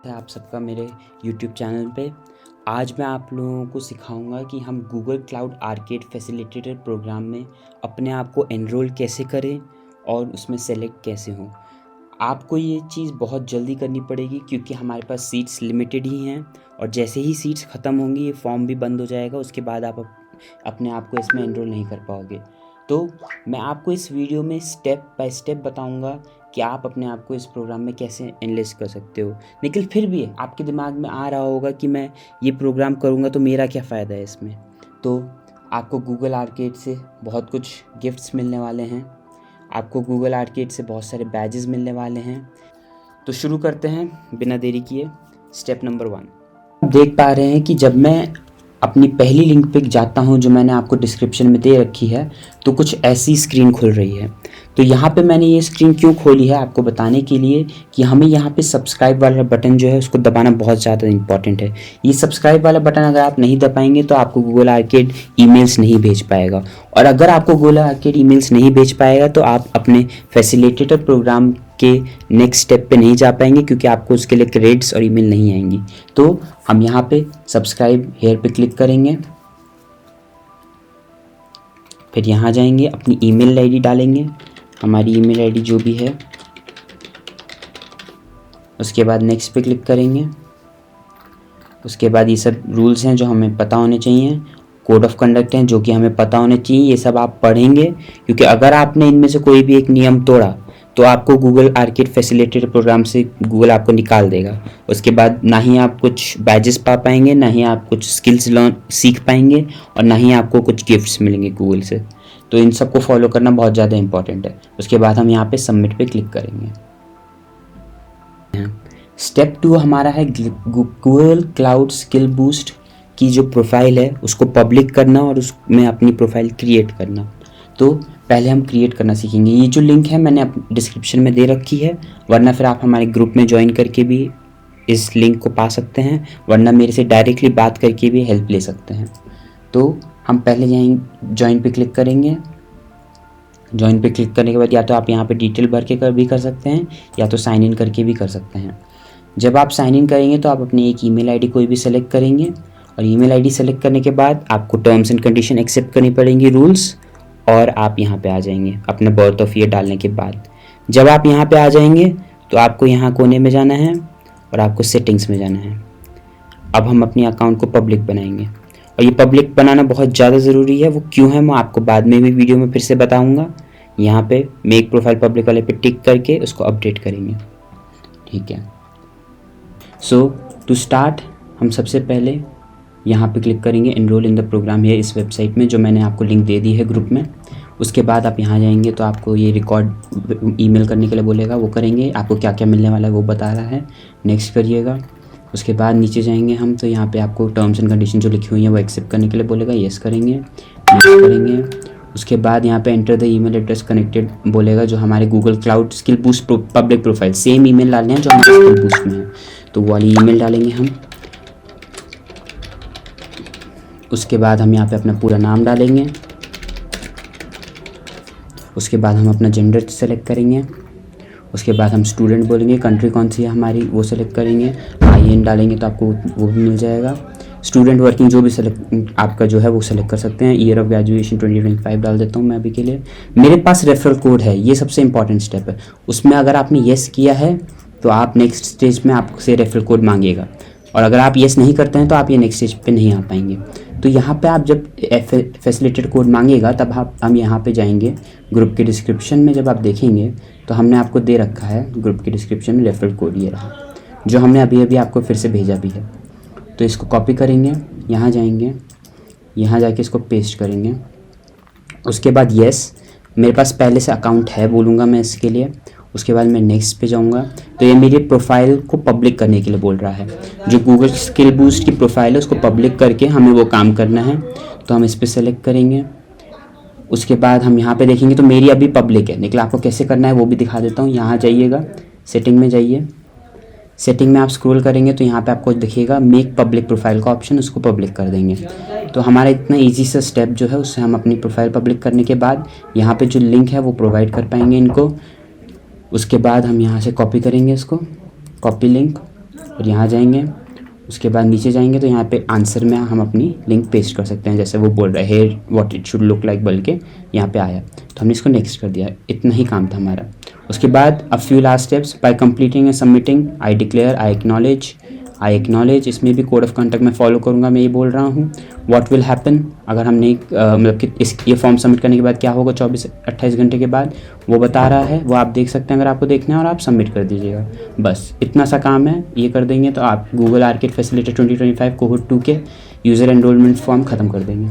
है आप सबका मेरे YouTube चैनल पे। आज मैं आप लोगों को सिखाऊंगा कि हम Google cloud arcade facilitator program में अपने आप को एनरोल कैसे करें और उसमें सेलेक्ट कैसे हों। आपको ये चीज़ बहुत जल्दी करनी पड़ेगी क्योंकि हमारे पास सीट्स लिमिटेड ही हैं और जैसे ही सीट्स ख़त्म होंगी ये फॉर्म भी बंद हो जाएगा। उसके बाद आप अपने आप को इसमें एनरोल नहीं कर पाओगे। तो मैं आपको इस वीडियो में स्टेप बाय स्टेप बताऊंगा कि आप अपने आप को इस प्रोग्राम में कैसे एनलिस्ट कर सकते हो। लेकिन फिर भी आपके दिमाग में आ रहा होगा कि मैं ये प्रोग्राम करूँगा तो मेरा क्या फ़ायदा है इसमें। तो आपको गूगल आर्केड से बहुत कुछ गिफ्ट्स मिलने वाले हैं, आपको गूगल आर्केड से बहुत सारे बैजेस मिलने वाले हैं। तो शुरू करते हैं बिना देरी किए। स्टेप नंबर 1, आप देख पा रहे हैं कि जब मैं अपनी पहली लिंक पे जाता हूँ जो मैंने आपको डिस्क्रिप्शन में दे रखी है तो कुछ ऐसी स्क्रीन खुल रही है। तो यहाँ पे मैंने ये स्क्रीन क्यों खोली है आपको बताने के लिए कि हमें यहाँ पे सब्सक्राइब वाला बटन जो है उसको दबाना बहुत ज़्यादा इंपॉर्टेंट है। ये सब्सक्राइब वाला बटन अगर आप नहीं दबाएंगे तो आपको गूगल आर्केड ईमेल्स नहीं भेज पाएगा, और अगर आपको गूगल आर्केड ईमेल्स नहीं भेज पाएगा तो आप अपने फैसिलिटेटर प्रोग्राम के नेक्स्ट स्टेप पे नहीं जा पाएंगे क्योंकि आपको उसके लिए क्रेडिट्स और ईमेल नहीं आएंगी। तो हम यहाँ पे सब्सक्राइब हेयर पे क्लिक करेंगे, फिर यहाँ जाएंगे, अपनी ईमेल आईडी डालेंगे, हमारी ईमेल आईडी जो भी है, उसके बाद नेक्स्ट पे क्लिक करेंगे। उसके बाद ये सब रूल्स हैं जो हमें पता होने चाहिए, कोड ऑफ कंडक्ट हैं जो कि हमें पता होने चाहिए। ये सब आप पढ़ेंगे क्योंकि अगर आपने इनमें से कोई भी एक नियम तोड़ा तो आपको गूगल आर्केड फैसिलिटेटर प्रोग्राम से गूगल आपको निकाल देगा। उसके बाद ना ही आप कुछ बैजेस पा पाएंगे, ना ही आप कुछ स्किल्स लर्न सीख पाएंगे, और ना ही आपको कुछ गिफ्ट्स मिलेंगे गूगल से। तो इन सबको फॉलो करना बहुत ज़्यादा इंपॉर्टेंट है। उसके बाद हम यहाँ पे सबमिट पे क्लिक करेंगे। स्टेप 2 हमारा है गूगल क्लाउड स्किल बूस्ट की जो प्रोफाइल है उसको पब्लिक करना और उसमें अपनी प्रोफाइल क्रिएट करना। तो पहले हम क्रिएट करना सीखेंगे। ये जो लिंक है मैंने डिस्क्रिप्शन में दे रखी है, वरना फिर आप हमारे ग्रुप में ज्वाइन करके भी इस लिंक को पा सकते हैं, वरना मेरे से डायरेक्टली बात करके भी हेल्प ले सकते हैं। तो हम पहले जाएंगे, ज्वाइन पे क्लिक करेंगे। ज्वाइन पे क्लिक करने के बाद या तो आप यहाँ पे डिटेल भर के भी कर सकते हैं या तो साइन इन करके भी कर सकते हैं। जब आप साइन इन करेंगे तो आप अपनी एक ईमेल आईडी कोई भी सेलेक्ट करेंगे, और ईमेल आईडी सेलेक्ट करने के बाद आपको टर्म्स एंड कंडीशन एक्सेप्ट करनी पड़ेंगी, रूल्स, और आप यहाँ पे आ जाएंगे अपने बर्थ ऑफ ईयर डालने के बाद। जब आप यहाँ पे आ जाएंगे तो आपको यहाँ कोने में जाना है और आपको सेटिंग्स में जाना है। अब हम अपनी अकाउंट को पब्लिक बनाएंगे, और ये पब्लिक बनाना बहुत ज़्यादा ज़रूरी है। वो क्यों है मैं आपको बाद में भी वीडियो में फिर से बताऊँगा। यहाँ पे मेक प्रोफाइल पब्लिक वाले पे टिक करके उसको अपडेट करेंगे, ठीक है। सो टू स्टार्ट हम सबसे पहले यहाँ पे क्लिक करेंगे एनरोल इन द प्रोग्राम है इस वेबसाइट में जो मैंने आपको लिंक दे दी है ग्रुप में। उसके बाद आप यहाँ जाएंगे तो आपको ये रिकॉर्ड ईमेल करने के लिए बोलेगा, वो करेंगे। आपको क्या क्या मिलने वाला है वो बता रहा है, नेक्स्ट करिएगा। उसके बाद नीचे जाएंगे हम तो यहाँ पे आपको टर्म्स एंड कंडीशन जो लिखी हुई है वो एक्सेप्ट करने के लिए बोलेगा, येस करेंगे, नेक्स्ट करेंगे। उसके बाद यहाँ पे enter the email address connected बोलेगा जो हमारे Google cloud skill boost public profile, same email डालने हैं जो हमारे स्किल बूस्ट में है, तो वो वाली ईमेल डालेंगे हम। उसके बाद हम यहाँ पे अपना पूरा नाम डालेंगे। उसके बाद हम अपना जेंडर सेलेक्ट करेंगे। उसके बाद हम स्टूडेंट बोलेंगे, कंट्री कौन सी है हमारी वो सेलेक्ट करेंगे, IN डालेंगे तो आपको वो भी मिल जाएगा। स्टूडेंट वर्किंग जो भी सेलेक्ट आपका जो है वो सेलेक्ट कर सकते हैं। ईयर ऑफ ग्रेजुएशन 2025 डाल देता हूँ मैं अभी के लिए। मेरे पास रेफरल कोड है, ये सबसे इंपॉर्टेंट स्टेप है। उसमें अगर आपने येस किया है तो आप नेक्स्ट स्टेज में आपसे रेफरल कोड मांगेगा, और अगर आप येस नहीं करते हैं तो आप ये नेक्स्ट स्टेज पे नहीं आ पाएंगे। तो यहाँ पे आप जब फैसिलिटेटर कोड मांगेगा तब हम यहाँ पे जाएंगे ग्रुप के डिस्क्रिप्शन में। जब आप देखेंगे तो हमने आपको दे रखा है ग्रुप के डिस्क्रिप्शन में रेफरल कोड, ये रहा जो हमने अभी अभी आपको फिर से भेजा भी है। तो इसको कॉपी करेंगे, यहाँ जाएंगे, यहाँ जाके इसको पेस्ट करेंगे। उसके बाद येस, मेरे पास पहले से अकाउंट है बोलूँगा मैं इसके लिए। उसके बाद मैं नेक्स्ट पे जाऊँगा तो ये मेरी प्रोफाइल को पब्लिक करने के लिए बोल रहा है। जो गूगल स्किल बूस्ट की प्रोफाइल है उसको पब्लिक करके हमें वो काम करना है, तो हम इस पर सेलेक्ट करेंगे। उसके बाद हम यहाँ पे देखेंगे तो मेरी अभी पब्लिक है, लेकिन आपको कैसे करना है वो भी दिखा देता हूँ। यहाँ जाइएगा, सेटिंग में जाइए, सेटिंग में आप स्क्रॉल करेंगे तो यहाँ पे आपको दिखेगा मेक पब्लिक प्रोफाइल का ऑप्शन, उसको पब्लिक कर देंगे। तो हमारा इतना इजी सा स्टेप जो है उससे हम अपनी प्रोफाइल पब्लिक करने के बाद यहाँ पे जो लिंक है वो प्रोवाइड कर पाएंगे इनको। उसके बाद हम यहाँ से कॉपी करेंगे इसको, कॉपी लिंक, और यहाँ जाएंगे, उसके बाद नीचे जाएंगे तो यहाँ पे आंसर में हम अपनी लिंक पेस्ट कर सकते हैं, जैसे वो बोल रहा है here what it should look like बोल के यहाँ पे आया, तो हमने इसको नेक्स्ट कर दिया। इतना ही काम था हमारा। उसके बाद a few last steps bye completing and submitting I declare, I acknowledge, इसमें भी कोड ऑफ कंडक्ट मैं फॉलो करूँगा, मैं ये बोल रहा हूँ। व्हाट विल हैपन, अगर हमने मतलब कि ये फॉर्म सबमिट करने के बाद क्या होगा 24-28 घंटे के बाद, वो बता रहा है, वो आप देख सकते हैं अगर आपको देखना है, और आप सबमिट कर दीजिएगा। बस इतना सा काम है, ये कर देंगे तो आप गूगल आर्किड फैसिलिटेटर 2025 कोहोर्ट 2 के यूज़र एनरोलमेंट फॉर्म ख़त्म कर देंगे।